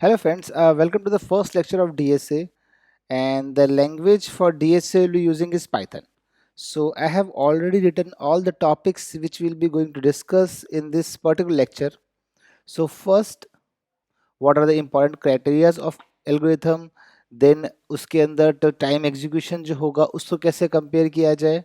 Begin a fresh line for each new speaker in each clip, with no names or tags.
Hello friends, welcome to the first lecture of DSA, and the language for DSA we'll be using is Python. So I have already written all the topics which we'll be going to discuss in this particular lecture. So first, what are the important criteria of algorithm, then उसके अंदर तो time execution जो होगा उसको कैसे compare किया जाए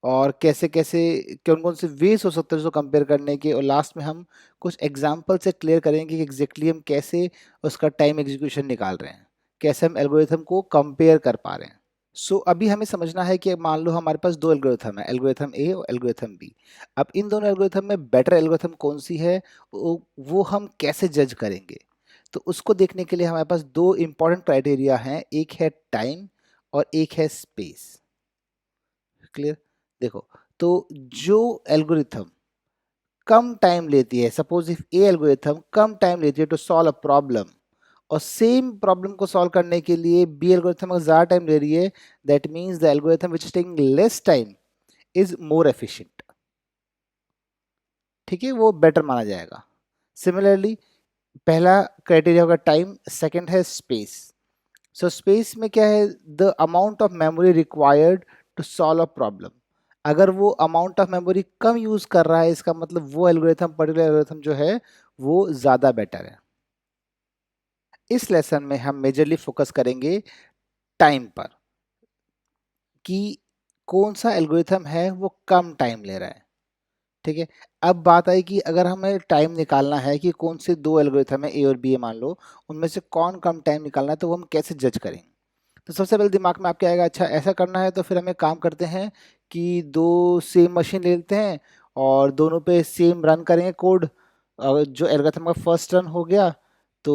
और कैसे कैसे कौन कौन से वेज हो सकते हैं उसको कंपेयर करने के, और लास्ट में हम कुछ एग्जांपल से क्लियर करेंगे कि एग्जैक्टली हम कैसे उसका टाइम एग्जीक्यूशन निकाल रहे हैं, कैसे हम एल्गोरिथम को कंपेयर कर पा रहे हैं। सो अभी हमें समझना है कि मान लो हमारे पास दो एल्गोरिथम है, एल्गोरिथम ए और एल्गोरिथम बी। अब इन दोनों एल्गोरिथम में बेटर एल्गोरिथम कौन सी है, वो हम कैसे जज करेंगे। तो उसको देखने के लिए हमारे पास दो इंपॉर्टेंट क्राइटेरिया हैं, एक है टाइम और एक है स्पेस। क्लियर? देखो, तो जो एल्गोरिथम कम टाइम लेती है, suppose if A algorithm come time लेती है टू सॉल्व अ प्रॉब्लम, और सेम प्रॉब्लम को सॉल्व करने के लिए बी एल्गोरिथम अगर ज्यादा टाइम ले रही है, that means the algorithm which is taking less time is more efficient. ठीक है, वो बेटर माना जाएगा। सिमिलरली, पहला क्राइटेरिया होगा टाइम, सेकंड है स्पेस। सो स्पेस में क्या है, the amount of memory required to solve a problem. अगर वो अमाउंट ऑफ मेमोरी कम यूज कर रहा है, इसका मतलब वो एल्गोरिथम, पर्टिकुलर एल्गोरिथम जो है वो ज्यादा बेटर है। इस लेसन में हम मेजरली फोकस करेंगे टाइम पर, कि कौन सा एल्गोरिथम है वो कम टाइम ले रहा है। ठीक है, अब बात आई कि अगर हमें टाइम निकालना है कि कौन से दो एल्गोरिथम है, ए और बी है मान लो, उनमें से कौन कम टाइम निकालना है, तो वो हम कैसे जज करेंगे। तो सबसे पहले दिमाग में आपके आएगा, अच्छा ऐसा करना है तो फिर हमें काम करते हैं कि दो सेम मशीन ले लेते हैं और दोनों पे सेम रन करेंगे कोड, और जो एल्गोरिथम का फर्स्ट रन हो गया तो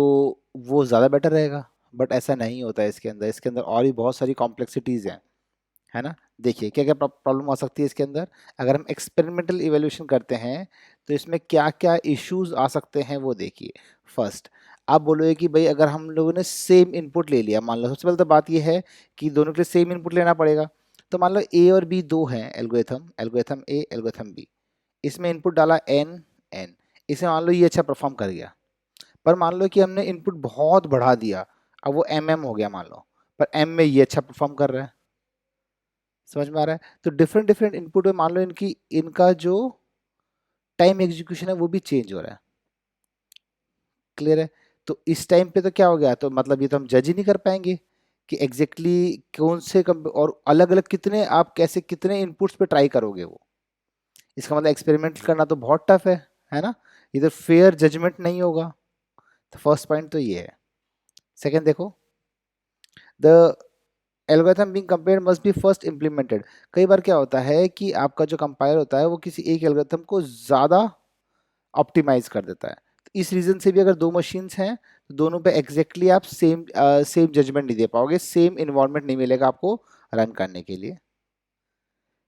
वो ज़्यादा बेटर रहेगा। बट ऐसा नहीं होता है, इसके अंदर और भी बहुत सारी कॉम्प्लेक्सिटीज़ हैं, है ना। देखिए क्या क्या प्रॉब्लम आ सकती है इसके अंदर। अगर हम एक्सपेरिमेंटल इवेल्यूशन करते हैं तो इसमें क्या क्या इश्यूज आ सकते हैं वो देखिए। फर्स्ट, आप बोलोगे कि भाई अगर हम लोगों ने सेम इनपुट ले लिया, मान लो सबसे पहले तो बात ये है कि दोनों के लिए सेम इनपुट लेना पड़ेगा। तो मान लो ए और बी दो हैं एल्गोरिथम, एल्गोरिथम ए एल्गोरिथम बी। इसमें इनपुट डाला एन एन, इसे मान लो ये अच्छा परफॉर्म कर गया। पर मान लो कि हमने इनपुट बहुत बढ़ा दिया, अब वो एम एम हो गया मान लो, पर एम में ये अच्छा परफॉर्म कर रहा है। समझ में आ रहा है? तो डिफरेंट डिफरेंट इनपुट में मान लो इनकी इनका जो टाइम एग्जीक्यूशन है वो भी चेंज हो रहा है। क्लियर है? तो इस टाइम पे तो क्या हो गया, तो मतलब ये तो हम जज ही नहीं कर पाएंगे कि एग्जैक्टली कौन से और अलग अलग कितने आप कैसे कितने इनपुट्स पे ट्राई करोगे वो। इसका मतलब एक्सपेरिमेंट करना तो बहुत टफ है ना। इधर फेयर जजमेंट नहीं होगा। तो फर्स्ट पॉइंट तो ये है। सेकंड देखो, the algorithm being compared must be first implemented. कई बार क्या होता है कि आपका जो कंपाइलर होता है वो किसी एक एल्गोरिथम को ज़्यादा ऑप्टिमाइज कर देता है। तो इस रीज़न से भी अगर दो मशीन्स हैं तो दोनों पे एग्जैक्टली आप सेम जजमेंट नहीं दे पाओगे, सेम इन्वायरमेंट नहीं मिलेगा आपको रन करने के लिए।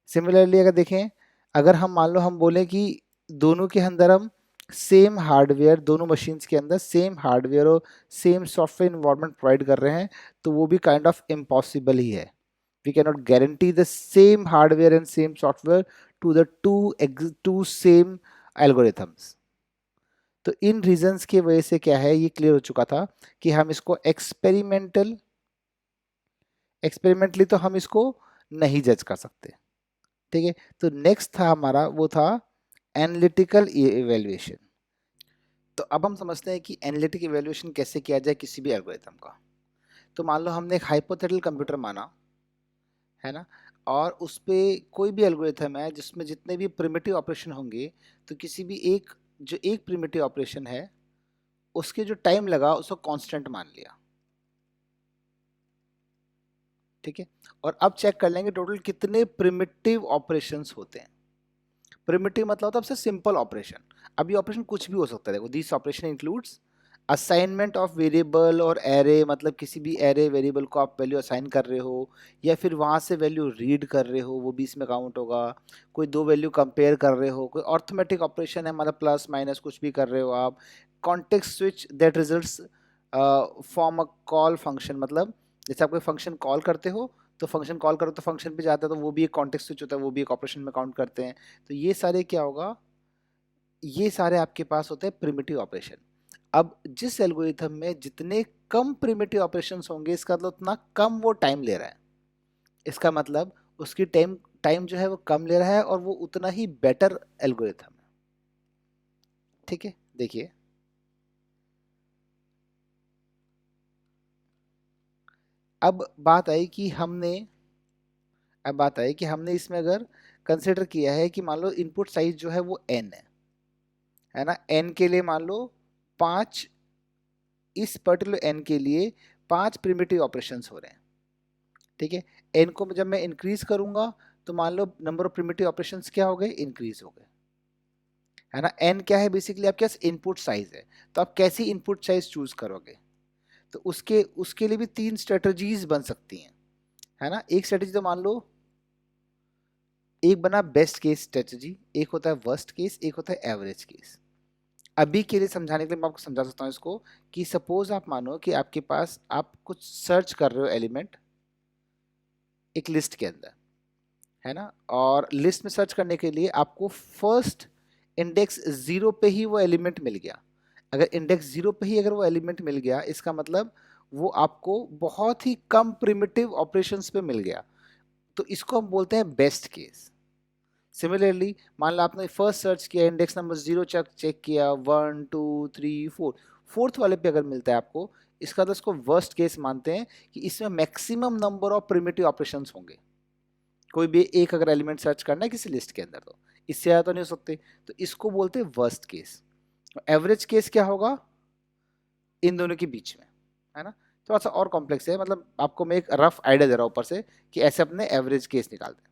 सिमिलरली अगर देखें, अगर हम मान लो हम बोलें कि दोनों के अंदर हम सेम हार्डवेयर, दोनों मशीन्स के अंदर सेम हार्डवेयर और सेम सॉफ्टवेयर इन्वायरमेंट प्रोवाइड कर रहे हैं, तो वो भी काइंड ऑफ इम्पॉसिबल ही है। We can not guarantee the same hardware and same software to the two same algorithms. तो इन रीजंस की वजह से क्या है, ये क्लियर हो चुका था कि हम इसको एक्सपेरिमेंटली तो हम इसको नहीं जज कर सकते। ठीक है, तो नेक्स्ट था हमारा, वो था एनालिटिकल इवेल्युएशन। तो अब हम समझते हैं कि एनालिटिक इवेल्युएशन कैसे किया जाए किसी भी एल्गोरिथम का। तो मान लो हमने एक हाइपोथेटिकल कंप्यूटर माना, है ना, और उस पे कोई भी एल्गोरिथम है जिसमें जितने भी प्रिमिटिव ऑपरेशन होंगे, तो किसी भी एक जो एक प्रिमिटिव ऑपरेशन है उसके जो टाइम लगा उसको कांस्टेंट मान लिया। ठीक है, और अब चेक कर लेंगे टोटल कितने प्रिमिटिव ऑपरेशंस होते हैं। प्रिमिटिव मतलब होता है सबसे सिंपल ऑपरेशन। अब ये ऑपरेशन कुछ भी हो सकता है। देखो, this operation includes assignment of variable और एरे, मतलब किसी भी एरे वेरिएबल को आप वैल्यू असाइन कर रहे हो या फिर वहाँ से वैल्यू रीड कर रहे हो, वो भी इसमें काउंट होगा। कोई दो वैल्यू कंपेयर कर रहे हो, कोई अर्थमेटिक ऑपरेशन है, मतलब प्लस माइनस कुछ भी कर रहे हो आप। Context switch that results form a call function, मतलब जैसे आप कोई फंक्शन कॉल करते हो तो फंक्शन कॉल करो तो फंक्शन पे जाता है, तो वो भी एक कॉन्टेक्स्ट स्विच होता है, वो भी एक ऑपरेशन में काउंट करते हैं। तो ये सारे क्या होगा, ये सारे आपके पास होते हैं प्रिमिटिव ऑपरेशन। अब जिस एल्गोरिथम में जितने कम प्रिमिटिव ऑपरेशंस होंगे, इसका मतलब उतना कम वो टाइम ले रहा है। इसका मतलब उसकी टाइम टाइम जो है वो कम ले रहा है और वो उतना ही बेटर एल्गोरिथम है। ठीक है, देखिए अब बात आई कि हमने इसमें अगर कंसिडर किया है कि मान लो इनपुट साइज जो है वो n है ना, n के लिए मान लो 5, इस पर्टिकुलर n के लिए 5 प्रिमिटिव ऑपरेशंस हो रहे हैं। ठीक है, n को जब मैं इंक्रीज करूंगा तो मान लो नंबर ऑफ प्रिमिटिव ऑपरेशंस क्या हो गए, इंक्रीज हो गए, है ना। n क्या है, बेसिकली आपके पास इनपुट साइज है, तो आप कैसी इनपुट साइज चूज करोगे, तो उसके उसके लिए भी 3 स्ट्रेटजीज बन सकती हैं, है ना। एक स्ट्रेटजी तो मान लो, एक बना बेस्ट केस स्ट्रेटजी, एक होता है वर्स्ट केस, एक होता है एवरेज केस। अभी के लिए समझाने के लिए मैं आपको समझा सकता हूँ इसको, कि सपोज आप मानो कि आपके पास, आप कुछ सर्च कर रहे हो एलिमेंट एक लिस्ट के अंदर, है ना, और लिस्ट में सर्च करने के लिए आपको फर्स्ट इंडेक्स 0 पे ही वो एलिमेंट मिल गया। अगर इंडेक्स 0 पे ही अगर वो एलिमेंट मिल गया, इसका मतलब वो आपको बहुत ही कम प्रिमिटिव ऑपरेशंस पे मिल गया, तो इसको हम बोलते हैं बेस्ट केस। सिमिलरली मान लो आपने फर्स्ट सर्च किया, इंडेक्स नंबर 0 चेक चेक किया, 1 2 3 4, फोर्थ वाले पे अगर मिलता है आपको, इसका तो इसको वर्स्ट केस मानते हैं कि इसमें maximum number of primitive operations होंगे। कोई भी एक अगर एलिमेंट सर्च करना है किसी लिस्ट के अंदर, तो इससे ज़्यादा तो नहीं हो सकते, तो इसको बोलते हैं वर्स्ट केस। एवरेज केस क्या होगा, इन दोनों के बीच में, है ना। थोड़ा सा और कॉम्प्लेक्स है, मतलब आपको मैं एक रफ आइडिया दे रहा हूँ ऊपर से कि ऐसे अपने एवरेज केस निकालते हैं।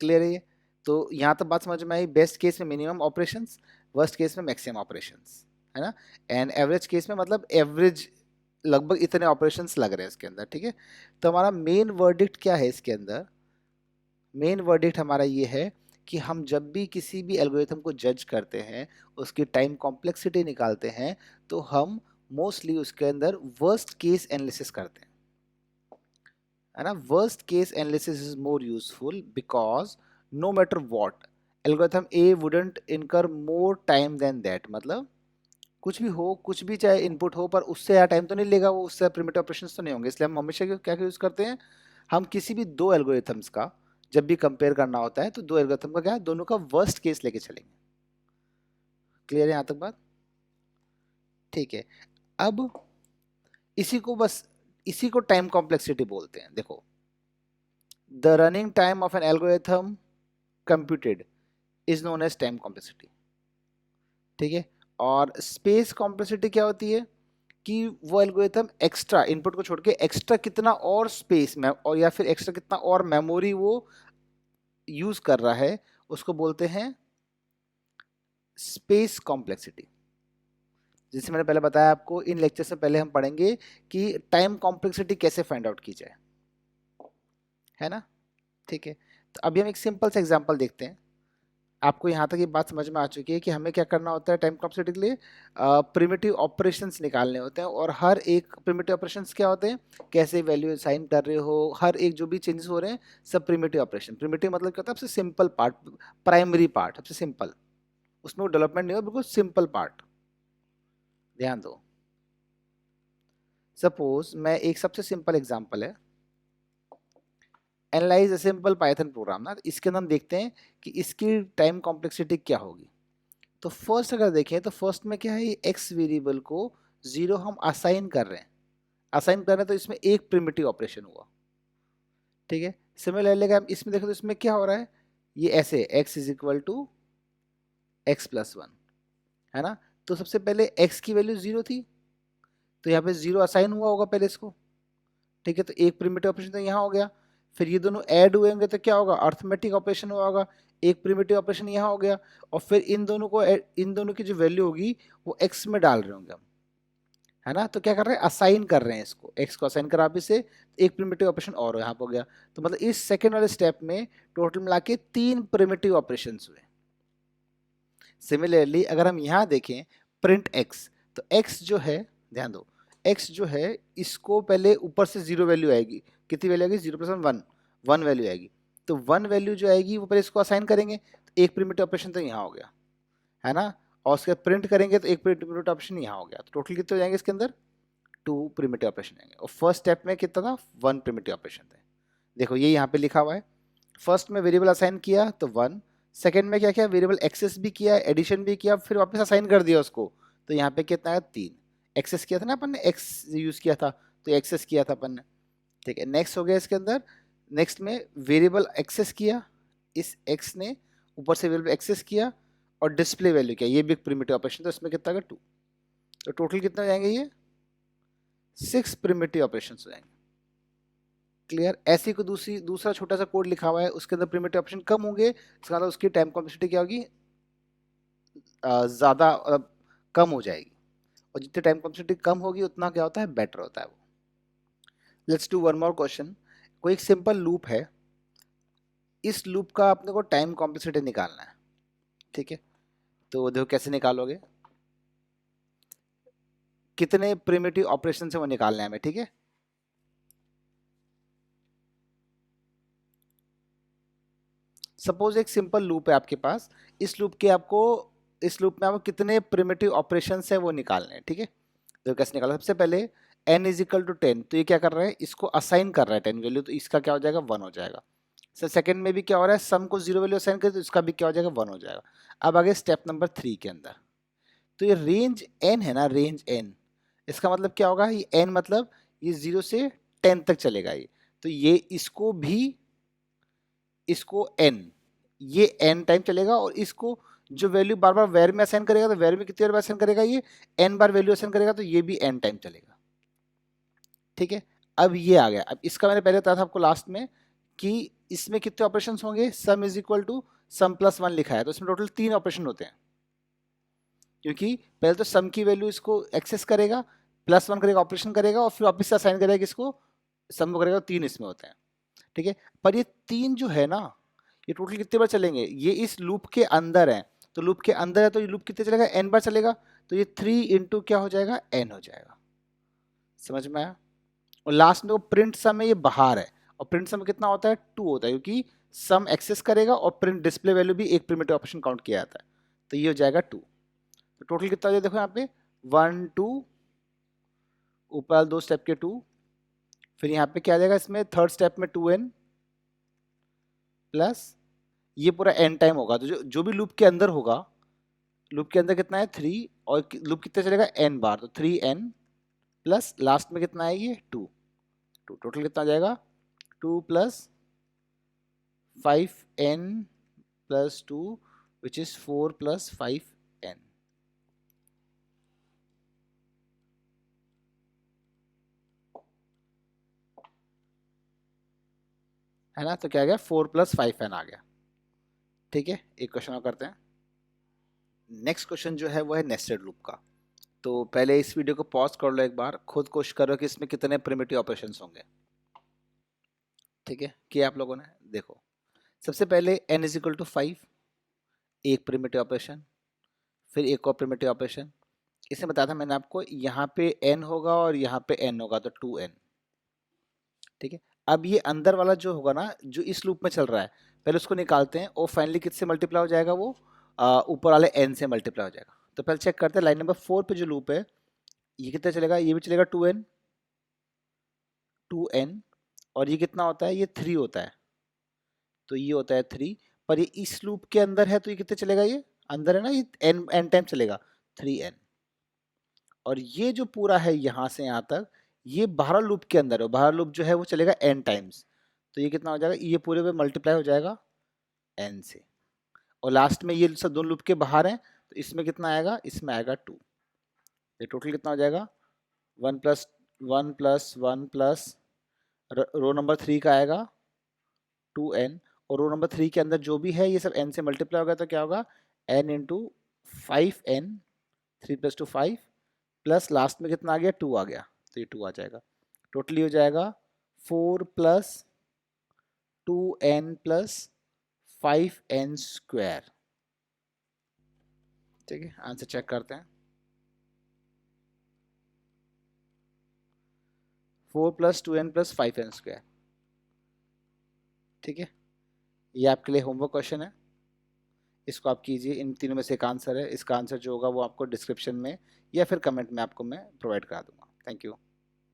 क्लियर है ये? तो यहाँ तक बात समझ में आई, बेस्ट केस में मिनिमम ऑपरेशंस, वर्स्ट केस में मैक्सिमम ऑपरेशंस, है ना। एंड एवरेज केस में मतलब एवरेज लगभग इतने ऑपरेशंस लग रहे हैं इसके अंदर। ठीक है, तो हमारा मेन वर्डिक्ट क्या है इसके अंदर, मेन वर्डिक्ट हमारा ये है कि हम जब भी किसी भी एल्गोरिथम को जज करते हैं, उसकी टाइम कॉम्प्लेक्सिटी निकालते हैं, तो हम मोस्टली उसके अंदर वर्स्ट केस एनालिसिस करते हैं, है ना। Worst case analysis is more useful because no matter what, algorithm A wouldn't incur more time then that, मतलब कुछ भी हो, कुछ भी चाहे इनपुट हो, पर उससे ज़्यादा टाइम तो नहीं लेगा वो, उससे प्रिमिटिव ऑपरेशंस तो नहीं होंगे। इसलिए हम हमेशा क्या यूज़ करते हैं, हम किसी भी दो एल्गोरिथम्स का जब भी कंपेयर करना होता है, तो दो एल्गोरिथम का क्या, दोनों का वर्स्ट केस लेके चलेंगे। क्लियर है यहाँ तक बात? ठीक है, अब इसी को बस, इसी को टाइम कॉम्प्लेक्सिटी बोलते हैं। देखो, the running time of an algorithm computed is known as time complexity. ठीक है, और स्पेस कॉम्प्लेक्सिटी क्या होती है, कि वो एल्गोरिथम एक्स्ट्रा इनपुट को छोड़ के एक्स्ट्रा कितना और स्पेस में, और या फिर एक्स्ट्रा कितना और मेमोरी वो यूज कर रहा है, उसको बोलते हैं स्पेस कॉम्प्लेक्सिटी। जैसे मैंने पहले बताया आपको, इन लेक्चर से पहले हम पढ़ेंगे कि टाइम कॉम्प्लेक्सिटी कैसे फाइंड आउट की जाए, है ना। ठीक है, तो अभी हम एक सिंपल सा एग्जांपल देखते हैं। आपको यहाँ तक ये बात समझ में आ चुकी है कि हमें क्या करना होता है टाइम कॉम्प्लेक्सिटी के लिए, प्रिमिटिव ऑपरेशंस निकालने होते हैं, और हर एक प्रिमिटिव ऑपरेशंस क्या होते हैं, कैसे वैल्यू असाइन कर रहे हो, हर एक जो भी चेंजेस हो रहे हैं, सब प्रिमिटिव ऑपरेशन। प्रिमिटिव मतलब क्या होता है, सबसे सिंपल पार्ट, प्राइमरी पार्ट, सबसे सिंपल, उसमें डेवलपमेंट नहीं हो, बिल्कुल सिंपल पार्ट। ध्यान दो, सपोज मैं एक सबसे सिंपल एग्जांपल है, analyse a simple Python programme ना, इसके अंदर हम देखते हैं कि इसकी टाइम कॉम्प्लेक्सिटी क्या होगी। तो फर्स्ट अगर देखें तो फर्स्ट में क्या है, ये एक्स वेरिएबल को 0 हम असाइन कर रहे हैं, असाइन कर रहे हैं, तो इसमें एक प्रिमिटिव ऑपरेशन हुआ। ठीक है, सिमिलरली अगर हम इसमें देखें तो इसमें क्या हो रहा है, ये ऐसे X is equal to X plus one, है ना। तो सबसे पहले एक्स की वैल्यू 0 थी, तो यहाँ पे 0 असाइन हुआ होगा पहले इसको। ठीक है, तो एक प्रिमिटिव ऑपरेशन तो यहाँ हो गया, फिर ये दोनों ऐड हुए होंगे तो क्या होगा, अर्थमेटिक ऑपरेशन हुआ होगा, एक प्रिमिटिव ऑपरेशन यहाँ हो गया, और फिर इन दोनों की जो वैल्यू होगी वो एक्स में डाल रहे होंगे हम, है ना। तो क्या कर रहे हैं, असाइन कर रहे हैं इसको, एक्स को असाइन करा वापिस से, एक प्रिमिटिव ऑपरेशन और यहाँ पे हो गया। तो मतलब इस सेकेंड वाले स्टेप में टोटल मिला के 3 प्रिमिटिव ऑपरेशन हुए। सिमिलरली अगर हम यहाँ देखें प्रिंट एक्स, तो एक्स जो है, ध्यान दो, एक्स जो है इसको पहले ऊपर से 0 वैल्यू आएगी, कितनी वैल्यू आएगी, 0 प्लस 1, 1 वैल्यू आएगी। तो 1 वैल्यू जो आएगी वो पहले इसको असाइन करेंगे, तो एक प्रिमिटिव ऑपरेशन तो यहाँ हो गया, है ना। और उसके प्रिंट करेंगे तो एक प्रिमिटिव ऑपरेशन यहाँ हो गया, तो टोटल कितने हो जाएंगे इसके अंदर, 2 प्रिमिटिव ऑपरेशन आएंगे। और फर्स्ट स्टेप में कितना था, 1 प्रिमिटिव ऑपरेशन थे। देखो ये यहाँ पे लिखा हुआ है, फर्स्ट में वेरिएबल असाइन किया तो 1, सेकंड में क्या किया, वेरिएबल एक्सेस भी किया, एडिशन भी किया, फिर वापस असाइन कर दिया उसको, तो यहाँ पे कितना है, 3। एक्सेस किया था ना अपन ने, एक्स यूज किया था, तो एक्सेस किया था अपन ने, ठीक है। नेक्स्ट हो गया इसके अंदर, नेक्स्ट में वेरिएबल एक्सेस किया, इस एक्स ने ऊपर से वेरिएबल एक्सेस किया और डिस्प्ले वैल्यू किया, ये भी एक प्रिमिटिव ऑपरेशन, तो इसमें कितना का 2, तो टोटल कितना हो जाएंगे ये 6 प्रिमिटिव ऑपरेशन हो जाएंगे। क्लियर। ऐसी को दूसरा छोटा सा कोड लिखा हुआ है, उसके अंदर प्रिमिटिव ऑपरेशन कम होंगे, इसका मतलब उसकी टाइम कॉम्प्लेक्सिटी क्या होगी, ज़्यादा कम हो जाएगी, और जितनी टाइम कॉम्प्लेक्सिटी कम होगी उतना क्या होता है, बेटर होता है वो। Let's do one more question. कोई एक सिंपल लूप है, इस लूप का अपने को टाइम कॉम्प्लेक्सिटी निकालना है, ठीक है। तो देखो कैसे निकालोगे, कितने प्रिमिटिव ऑपरेशन से वो निकालना है हमें, ठीक है। सपोज एक सिंपल लूप है आपके पास, इस लूप में आपको कितने प्रिमिटिव ऑपरेशन है वो निकालने हैं, ठीक है। तो कैसे निकाला, सबसे पहले n इज इक्वल टू 10, तो ये क्या कर रहा है, इसको असाइन कर रहा है 10 वैल्यू, तो इसका क्या हो जाएगा, 1 हो जाएगा। सर सेकंड में भी क्या हो रहा है, सम को 0 वैल्यू असाइन कर, तो इसका भी क्या हो जाएगा, 1 हो जाएगा। अब आगे स्टेप नंबर 3 के अंदर, तो ये रेंज n है ना, रेंज n, इसका मतलब क्या होगा, ये n मतलब ये 0 से 10 तक चलेगा ये, तो ये इसको n, ये n टाइम चलेगा, और इसको जो वैल्यू बार बार वेर में असाइन करेगा, तो वेर में कितनी बार असाइन करेगा, ये n बार वैल्यू असाइन करेगा, तो ये भी n टाइम चलेगा, ठीक है। अब ये आ गया, अब इसका मैंने पहले बताया था आपको लास्ट में कि इसमें कितने ऑपरेशंस होंगे, sum is equal to sum plus 1 लिखा है, तो इसमें टोटल 3 ऑपरेशन होते हैं, क्योंकि पहले तो सम की वैल्यू इसको एक्सेस करेगा, प्लस 1 करेगा, ऑपरेशन करेगा, और फिर वापस से असाइन करेगा किसको, सम को करेगा, 3 इसमें होते हैं, ठीक है। पर ये 3 जो है ना, ये टोटल कितने बार चलेंगे, ये इस लूप के अंदर है, तो लूप के अंदर है तो ये लूप कितने चलेगा, n बार चलेगा, तो ये 3 इंटू क्या हो जाएगा, n हो जाएगा। समझ में आया। और लास्ट में वो प्रिंट सम है, ये बाहर है, और प्रिंट सम कितना होता है, 2 होता है, क्योंकि सम एक्सेस करेगा और प्रिंट डिस्प्ले वैल्यू भी एक प्रिमिटिव ऑपरेशन काउंट किया जाता है, तो ये हो जाएगा 2। तो टोटल कितना हो जाएगा, देखो यहाँ पे 1 2, ऊपर 2 स्टेप के 2, फिर यहाँ पे क्या आ जाएगा, इसमें थर्ड स्टेप में 2n प्लस ये पूरा n टाइम होगा, तो जो भी लूप के अंदर होगा, लूप के अंदर कितना है 3, और लूप कितने चलेगा, n बार, तो 3n प्लस लास्ट में कितना है, ये 2, टोटल कितना आ जाएगा, 2 plus 5n plus 2 which is 4 plus 5n, है ना। तो क्या आ गया, 4 प्लस 5n आ गया, ठीक है। एक क्वेश्चन और करते हैं। नेक्स्ट क्वेश्चन जो है वो है नेस्टेड लूप का। तो पहले इस वीडियो को पॉज कर लो, एक बार खुद कोशिश करो कि इसमें कितने प्रिमिटिव ऑपरेशंस होंगे, ठीक है। किया आप लोगों ने, देखो सबसे पहले n इज इक्वल टू 5, एक प्रिमिटिव ऑपरेशन, फिर एक और प्रिमिटिव ऑपरेशन, इसमें बताया था मैंने आपको, यहाँ पे n होगा और यहाँ पे n होगा, तो 2n, ठीक है। अब ये अंदर वाला जो होगा ना, जो इस लूप में चल रहा है, पहले उसको निकालते हैं, और फाइनली किससे मल्टीप्लाई हो जाएगा वो, ऊपर वाले n से मल्टीप्लाई हो जाएगा। तो पहले चेक करते हैं, लाइन नंबर 4 पे जो लूप है, ये कितना चलेगा, ये भी चलेगा 2n, और ये कितना होता है, ये 3 होता है, तो ये होता है 3, पर ये इस लूप के अंदर है, तो ये कितने चलेगा, ये अंदर है ना, ये n टाइम चलेगा, 3n। और ये जो पूरा है यहाँ से यहाँ तक, ये बाहर लूप के अंदर है, बाहर लूप जो है वो चलेगा n टाइम्स, तो ये कितना हो जाएगा, ये पूरे पे मल्टीप्लाई हो जाएगा n से, और लास्ट में ये सब दोनों लूप के बाहर हैं, तो इसमें कितना आएगा, इसमें आएगा 2, ये टोटल कितना हो जाएगा, 1 plus 1 plus 1 plus row number 3 का आएगा 2n, और रो नंबर 3 के अंदर जो भी है ये सब n से मल्टीप्लाई होगा, तो क्या होगा, n into 5n, 3 plus 2 5, plus last में कितना आ गया, 2 आ गया, तो ये 2 आ जाएगा, टोटली हो जाएगा 4 plus 2n plus 5n square, ठीक है। आंसर चेक करते हैं, 4 plus 2n plus 5n square, ठीक है। ये आपके लिए होमवर्क क्वेश्चन है, इसको आप कीजिए। इन तीनों में से एक आंसर है, इसका आंसर जो होगा वो आपको डिस्क्रिप्शन में या फिर कमेंट में आपको मैं प्रोवाइड करा दूंगा। Thank you.